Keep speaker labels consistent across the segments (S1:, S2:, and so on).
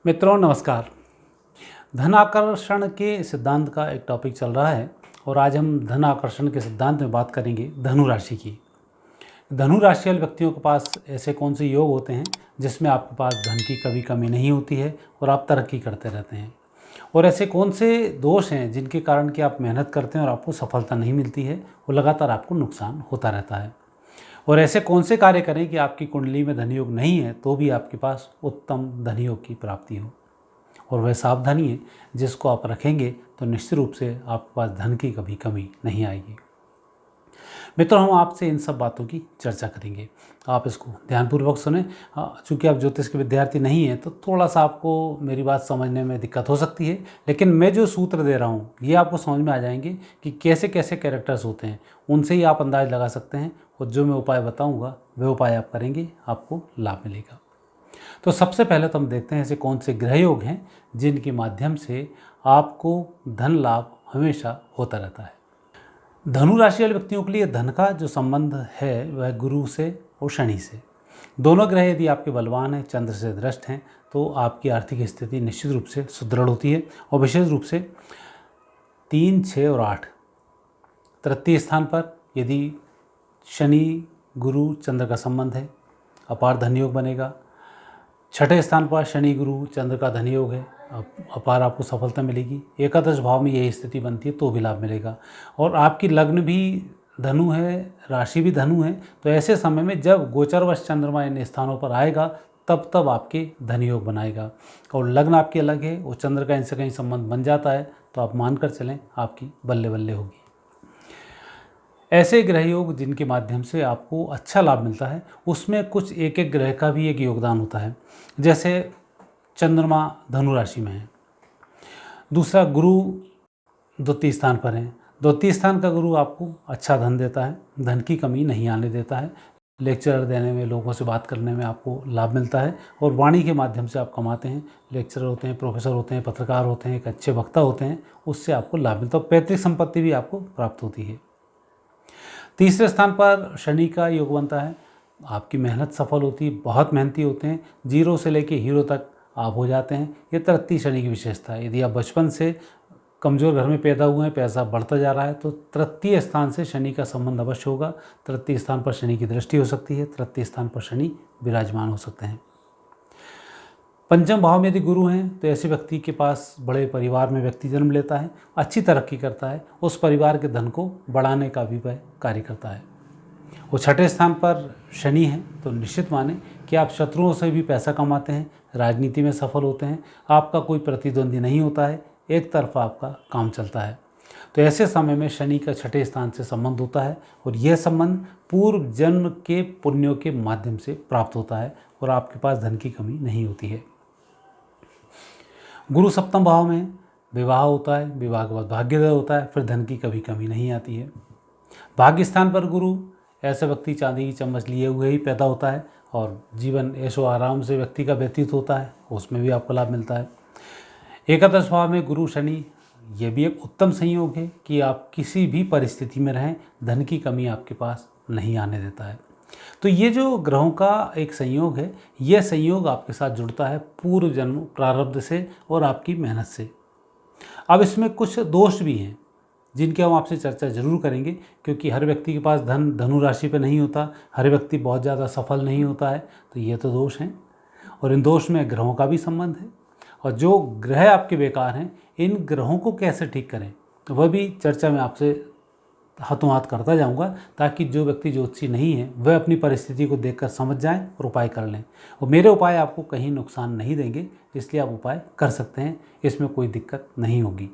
S1: मित्रों नमस्कार। धन आकर्षण के सिद्धांत का एक टॉपिक चल रहा है और आज हम धन आकर्षण के सिद्धांत में बात करेंगे धनु राशि की। धनु राशि वाले व्यक्तियों के पास ऐसे कौन से योग होते हैं जिसमें आपके पास धन की कभी कमी नहीं होती है और आप तरक्की करते रहते हैं, और ऐसे कौन से दोष हैं जिनके कारण कि आप मेहनत करते हैं और आपको सफलता नहीं मिलती है, वो लगातार आपको नुकसान होता रहता है। और ऐसे कौन से कार्य करें कि आपकी कुंडली में धन योग नहीं है तो भी आपके पास उत्तम धन योग की प्राप्ति हो, और वह सावधानी है जिसको आप रखेंगे तो निश्चित रूप से आपके पास धन की कभी कमी नहीं आएगी। मित्रों, हम आपसे इन सब बातों की चर्चा करेंगे, आप इसको ध्यानपूर्वक सुने। चूँकि आप ज्योतिष के विद्यार्थी नहीं हैं तो थोड़ा सा आपको मेरी बात समझने में दिक्कत हो सकती है, लेकिन मैं जो सूत्र दे रहा हूँ ये आपको समझ में आ जाएंगे कि कैसे कैसे कैरेक्टर्स होते हैं, उनसे ही आप अंदाज़ लगा सकते हैं, और जो मैं उपाय बताऊँगा वह उपाय आप करेंगे, आपको लाभ मिलेगा। तो सबसे पहले तो हम देखते हैं ऐसे कौन से ग्रह योग हैं जिनके माध्यम से आपको धन लाभ हमेशा होता रहता है। धनु राशि वाले व्यक्तियों के लिए धन का जो संबंध है वह गुरु से और शनि से। दोनों ग्रह यदि आपके बलवान हैं, चंद्र से दृष्ट हैं, तो आपकी आर्थिक स्थिति निश्चित रूप से सुदृढ़ होती है। और विशेष रूप से 3, 6 और 8 तृतीय स्थान पर यदि शनि गुरु चंद्र का संबंध है, अपार धन योग बनेगा। छठे स्थान पर शनि गुरु चंद्र का धन योग है, अपार आपको सफलता मिलेगी। एकादश भाव में यही स्थिति बनती है तो भी लाभ मिलेगा। और आपकी लग्न भी धनु है, राशि भी धनु है, तो ऐसे समय में जब गोचरवश चंद्रमा इन स्थानों पर आएगा तब आपके धन योग बनाएगा। और लग्न आपकी अलग है और चंद्र का इनसे कहीं संबंध बन जाता है तो आप मानकर चलें आपकी बल्ले बल्ले होगी। ऐसे ग्रह योग जिनके माध्यम से आपको अच्छा लाभ मिलता है उसमें कुछ एक एक ग्रह का भी एक योगदान होता है। जैसे चंद्रमा धनु राशि में है, दूसरा गुरु द्वितीय स्थान पर है। द्वितीय स्थान का गुरु आपको अच्छा धन देता है, धन की कमी नहीं आने देता है। लेक्चर देने में, लोगों से बात करने में आपको लाभ मिलता है और वाणी के माध्यम से आप कमाते हैं। लेक्चरर होते हैं, प्रोफेसर होते हैं, पत्रकार होते हैं, एक अच्छे वक्ता होते हैं, उससे आपको लाभ मिलता है। पैतृक संपत्ति भी आपको प्राप्त होती है। तीसरे स्थान पर शनि का योग बनता है, आपकी मेहनत सफल होती है, बहुत मेहनती होते हैं, जीरो से लेके हीरो तक आप हो जाते हैं। ये तृतीय शनि की विशेषता है। यदि आप बचपन से कमज़ोर घर में पैदा हुए हैं, पैसा बढ़ता जा रहा है, तो तृतीय स्थान से शनि का संबंध अवश्य होगा। तृतीय स्थान पर शनि की दृष्टि हो सकती है, तृतीय स्थान पर शनि विराजमान हो सकते हैं। पंचम भाव में यदि गुरु हैं तो ऐसे व्यक्ति के पास बड़े परिवार में व्यक्ति जन्म लेता है, अच्छी तरक्की करता है, उस परिवार के धन को बढ़ाने का भी वह कार्य करता है। वो छठे स्थान पर शनि है तो निश्चित माने कि आप शत्रुओं से भी पैसा कमाते हैं, राजनीति में सफल होते हैं, आपका कोई प्रतिद्वंदी नहीं होता है, एक तरफा आपका काम चलता है। तो ऐसे समय में शनि का छठे स्थान से संबंध होता है और यह संबंध पूर्व जन्म के पुण्यों के माध्यम से प्राप्त होता है और आपके पास धन की कमी नहीं होती है। गुरु सप्तम भाव में विवाह होता है, विवाह के बाद भाग्योदय होता है, फिर धन की कभी कमी नहीं आती है। भाग्य स्थान पर गुरु, ऐसा व्यक्ति चांदी की चम्मच लिए हुए ही पैदा होता है और जीवन ऐशो आराम से व्यक्ति का व्यतीत होता है, उसमें भी आपको लाभ मिलता है। एकादश भाव में गुरु शनि, ये भी एक उत्तम संयोग है कि आप किसी भी परिस्थिति में रहें, धन की कमी आपके पास नहीं आने देता है। तो ये जो ग्रहों का एक संयोग है, यह संयोग आपके साथ जुड़ता है पूर्व जन्म प्रारब्ध से और आपकी मेहनत से। अब इसमें कुछ दोष भी हैं जिनकी हम आपसे चर्चा जरूर करेंगे, क्योंकि हर व्यक्ति के पास धन धनु राशि पे नहीं होता, हर व्यक्ति बहुत ज़्यादा सफल नहीं होता है, तो ये तो दोष हैं। और इन दोष में ग्रहों का भी संबंध है, और जो ग्रह आपके बेकार हैं इन ग्रहों को कैसे ठीक करें वह भी चर्चा में आपसे हाथों हाथ करता जाऊंगा, ताकि जो व्यक्ति ज्योतिषी नहीं है वह अपनी परिस्थिति को देखकर समझ जाएं और उपाय कर लें। और मेरे उपाय आपको कहीं नुकसान नहीं देंगे, इसलिए आप उपाय कर सकते हैं, इसमें कोई दिक्कत नहीं होगी।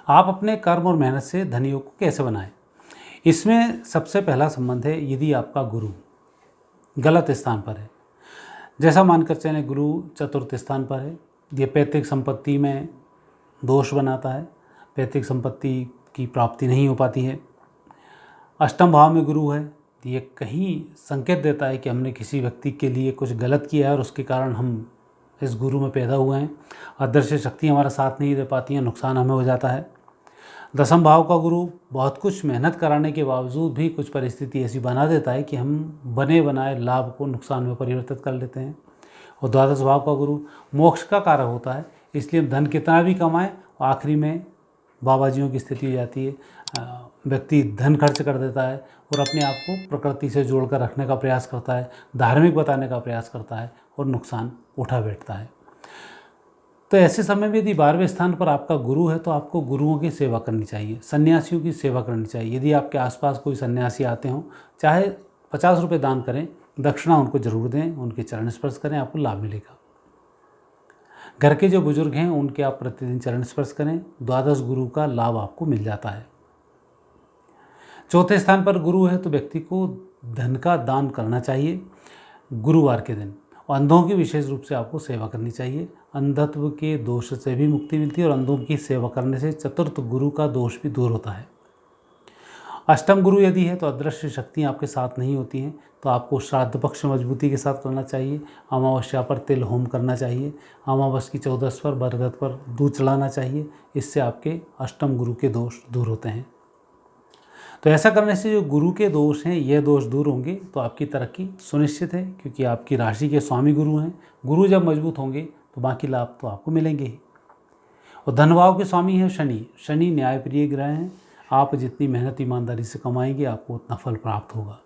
S1: आप अपने कर्म और मेहनत से धन योग को कैसे बनाएं? इसमें सबसे पहला संबंध है यदि आपका गुरु गलत स्थान पर है। जैसा मानकर चलें गुरु चतुर्थ स्थान पर है, ये पैतृक संपत्ति में दोष बनाता है, पैतृक संपत्ति की प्राप्ति नहीं हो पाती है। अष्टम भाव में गुरु है, ये कहीं संकेत देता है कि हमने किसी व्यक्ति के लिए कुछ गलत किया है और उसके कारण हम इस गुरु में पैदा हुए हैं। अदृश्य शक्ति हमारा साथ नहीं दे पाती है, नुकसान हमें हो जाता है। दसम भाव का गुरु बहुत कुछ मेहनत कराने के बावजूद भी कुछ परिस्थिति ऐसी बना देता है कि हम बने बनाए लाभ को नुकसान में परिवर्तित कर लेते हैं। और द्वादश भाव का गुरु मोक्ष का कारक होता है, इसलिए धन कितना भी कमाए आखिरी में बाबाजियों की स्थिति हो जाती है, व्यक्ति धन खर्च कर देता है और अपने आप को प्रकृति से जोड़कर रखने का प्रयास करता है, धार्मिक बताने का प्रयास करता है और नुकसान उठा बैठता है। तो ऐसे समय में यदि 12वें स्थान पर आपका गुरु है तो आपको गुरुओं की सेवा करनी चाहिए, सन्यासियों की सेवा करनी चाहिए। यदि आपके आसपास कोई सन्यासी आते हों, चाहे 50 रुपये दान करें, दक्षिणा उनको जरूर दें, उनके चरण स्पर्श करें, आपको लाभ मिलेगा। घर के जो बुजुर्ग हैं उनके आप प्रतिदिन चरण स्पर्श करें, द्वादश गुरु का लाभ आपको मिल जाता है। चौथे स्थान पर गुरु है तो व्यक्ति को धन का दान करना चाहिए गुरुवार के दिन, और अंधों की विशेष रूप से आपको सेवा करनी चाहिए। अंधत्व के दोष से भी मुक्ति मिलती है और अंधों की सेवा करने से चतुर्थ गुरु का दोष भी दूर होता है। अष्टम गुरु यदि है तो अदृश्य शक्तियाँ आपके साथ नहीं होती हैं, तो आपको श्राद्ध पक्ष मजबूती के साथ करना चाहिए। अमावस्या पर तिल होम करना चाहिए, अमावस्या की 14 पर बरगद पर दूध चढ़ाना चाहिए, इससे आपके अष्टम गुरु के दोष दूर होते हैं। तो ऐसा करने से जो गुरु के दोष हैं ये दोष दूर होंगे तो आपकी तरक्की सुनिश्चित है, क्योंकि आपकी राशि के स्वामी गुरु हैं। गुरु जब मजबूत होंगे तो बाकी लाभ तो आपको मिलेंगे ही। और धनभाव के स्वामी हैं शनि। शनि न्यायप्रिय ग्रह हैं, आप जितनी मेहनत ईमानदारी से कमाएंगे आपको उतना फल प्राप्त होगा।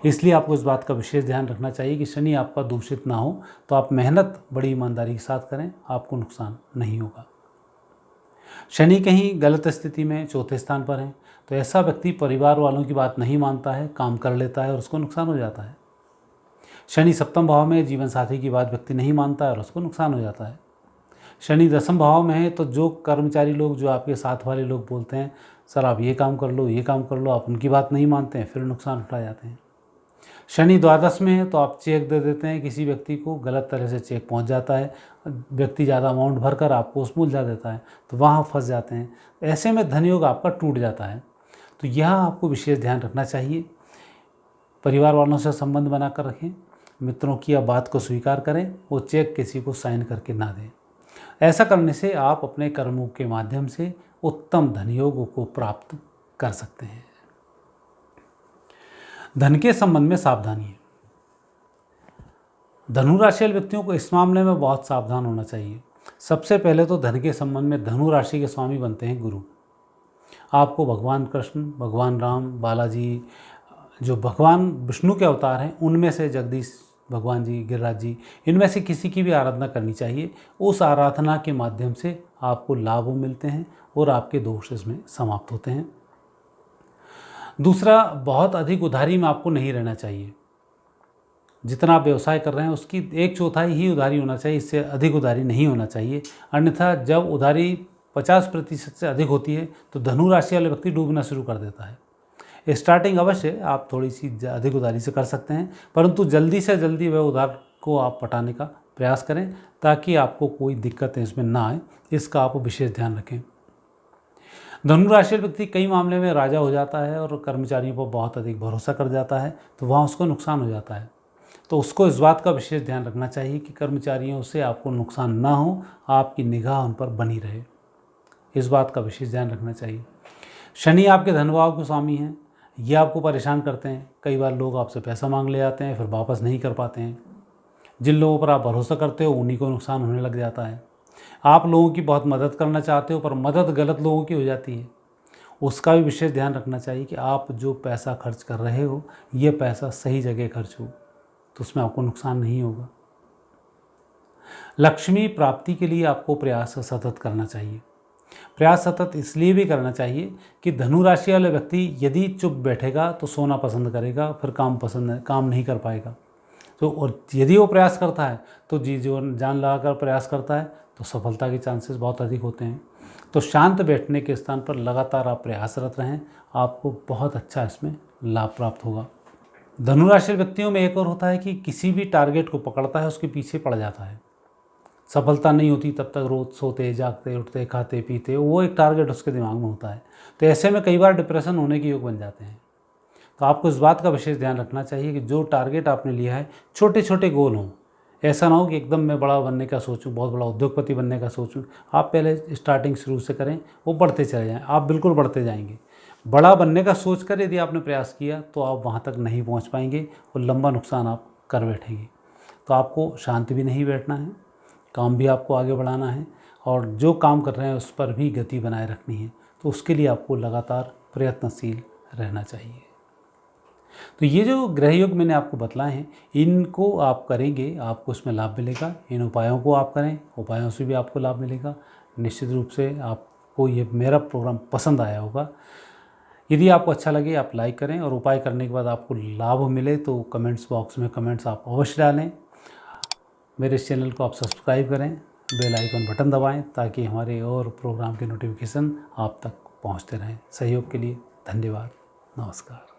S1: इसलिए आपको इस बात का विशेष ध्यान रखना चाहिए कि शनि आपका दूषित ना हो, तो आप मेहनत बड़ी ईमानदारी के साथ करें, आपको नुकसान नहीं होगा। शनि कहीं गलत स्थिति में चौथे स्थान पर है तो ऐसा व्यक्ति परिवार वालों की बात नहीं मानता है, काम कर लेता है और उसको नुकसान हो जाता है। शनि सप्तम भाव में जीवन साथी की बात व्यक्ति नहीं मानता है और उसको नुकसान हो जाता है। शनि दसम भाव में है तो जो कर्मचारी लोग, जो आपके साथ वाले लोग बोलते हैं सर आप ये काम कर लो, ये काम कर लो, आप उनकी बात नहीं मानते हैं, फिर नुकसान उठा जाते हैं। शनि द्वादश में है तो आप चेक दे देते हैं किसी व्यक्ति को, गलत तरह से चेक पहुंच जाता है, व्यक्ति ज़्यादा अमाउंट भरकर आपको उसमें उलझा देता है, तो वहाँ फंस जाते हैं। ऐसे में धनयोग आपका टूट जाता है। तो यह आपको विशेष ध्यान रखना चाहिए। परिवार वालों से संबंध बनाकर रखें, मित्रों की बात को स्वीकार करें, वो चेक किसी को साइन करके ना दें। ऐसा करने से आप अपने कर्मों के माध्यम से उत्तम धनयोग को प्राप्त कर सकते हैं। धन के संबंध में सावधानी है। धनु राशि वाले व्यक्तियों को इस मामले में बहुत सावधान होना चाहिए। सबसे पहले तो धन के संबंध में धनु राशि के स्वामी बनते हैं गुरु। आपको भगवान कृष्ण, भगवान राम, बालाजी, जो भगवान विष्णु के अवतार हैं उनमें से जगदीश भगवान जी, गिरिराज जी, इनमें से किसी की भी आराधना करनी चाहिए। उस आराधना के माध्यम से आपको लाभ मिलते हैं और आपके दोष इसमें समाप्त होते हैं। दूसरा, बहुत अधिक उधारी में आपको नहीं रहना चाहिए। जितना आप व्यवसाय कर रहे हैं उसकी 1/4 ही उधारी होना चाहिए, इससे अधिक उधारी नहीं होना चाहिए। अन्यथा जब उधारी 50% से अधिक होती है तो धनु राशि वाले व्यक्ति डूबना शुरू कर देता है। स्टार्टिंग अवश्य आप थोड़ी सी अधिक उधारी से कर सकते हैं, परंतु जल्दी से जल्दी वह उधार को आप पटाने का प्रयास करें ताकि आपको कोई दिक्कत इसमें ना आए, इसका आप विशेष ध्यान रखें। धनु राशि व्यक्ति कई मामले में राजा हो जाता है और कर्मचारियों पर बहुत अधिक भरोसा कर जाता है, तो वहाँ उसको नुकसान हो जाता है। तो उसको इस बात का विशेष ध्यान रखना चाहिए कि कर्मचारियों से आपको नुकसान ना हो, आपकी निगाह उन पर बनी रहे, इस बात का विशेष ध्यान रखना चाहिए। शनि आपके धनभाव के स्वामी हैं, ये आपको परेशान करते हैं। कई बार लोग आपसे पैसा मांग ले आते हैं, फिर वापस नहीं कर पाते हैं। जिन लोगों पर आप भरोसा करते हो उन्हीं को नुकसान होने लग जाता है। आप लोगों की बहुत मदद करना चाहते हो पर मदद गलत लोगों की हो जाती है, उसका भी विशेष ध्यान रखना चाहिए कि आप जो पैसा खर्च कर रहे हो ये पैसा सही जगह खर्च हो, तो उसमें आपको नुकसान नहीं होगा। लक्ष्मी प्राप्ति के लिए आपको प्रयास सतत करना चाहिए। प्रयास सतत इसलिए भी करना चाहिए कि धनु राशि वाले व्यक्ति यदि चुप बैठेगा तो सोना पसंद करेगा, फिर काम नहीं कर पाएगा। तो और यदि वो प्रयास करता है तो जी जान लगाकर प्रयास करता है तो सफलता के चांसेस बहुत अधिक होते हैं। तो शांत बैठने के स्थान पर लगातार आप प्रयासरत रहें, आपको बहुत अच्छा इसमें लाभ प्राप्त होगा। धनु राशि व्यक्तियों में एक और होता है कि किसी भी टारगेट को पकड़ता है उसके पीछे पड़ जाता है, सफलता नहीं होती तब तक रोज सोते जागते उठते खाते पीते, वो एक टारगेट उसके दिमाग में होता है। तो ऐसे में कई बार डिप्रेशन होने के योग बन जाते हैं। तो आपको इस बात का विशेष ध्यान रखना चाहिए कि जो टारगेट आपने लिया है छोटे छोटे गोल हों। ऐसा ना हो कि एकदम मैं बड़ा बनने का सोचूं, बहुत बड़ा उद्योगपति बनने का सोचूं। आप पहले स्टार्टिंग शुरू से करें, वो बढ़ते चले जाएं, आप बिल्कुल बढ़ते जाएंगे। बड़ा बनने का सोच कर यदि आपने प्रयास किया तो आप वहाँ तक नहीं पहुँच पाएंगे और लंबा नुकसान आप कर बैठेंगे। तो आपको शांति भी नहीं बैठना है, काम भी आपको आगे बढ़ाना है और जो काम कर रहे हैं उस पर भी गति बनाए रखनी है। तो उसके लिए आपको लगातार प्रयत्नशील रहना चाहिए। तो ये जो ग्रह योग मैंने आपको बतलाए हैं, इनको आप करेंगे, आपको इसमें लाभ मिलेगा। इन उपायों को आप करें, उपायों से भी आपको लाभ मिलेगा। निश्चित रूप से आपको ये मेरा प्रोग्राम पसंद आया होगा। यदि आपको अच्छा लगे आप लाइक करें और उपाय करने के बाद आपको लाभ मिले तो कमेंट्स बॉक्स में कमेंट्स आप अवश्य डालें। मेरे इस चैनल को आप सब्सक्राइब करें, बेल आइकन बटन दबाएं ताकि हमारे और प्रोग्राम के नोटिफिकेशन आप तक पहुंचते रहें। सहयोग के लिए धन्यवाद। नमस्कार।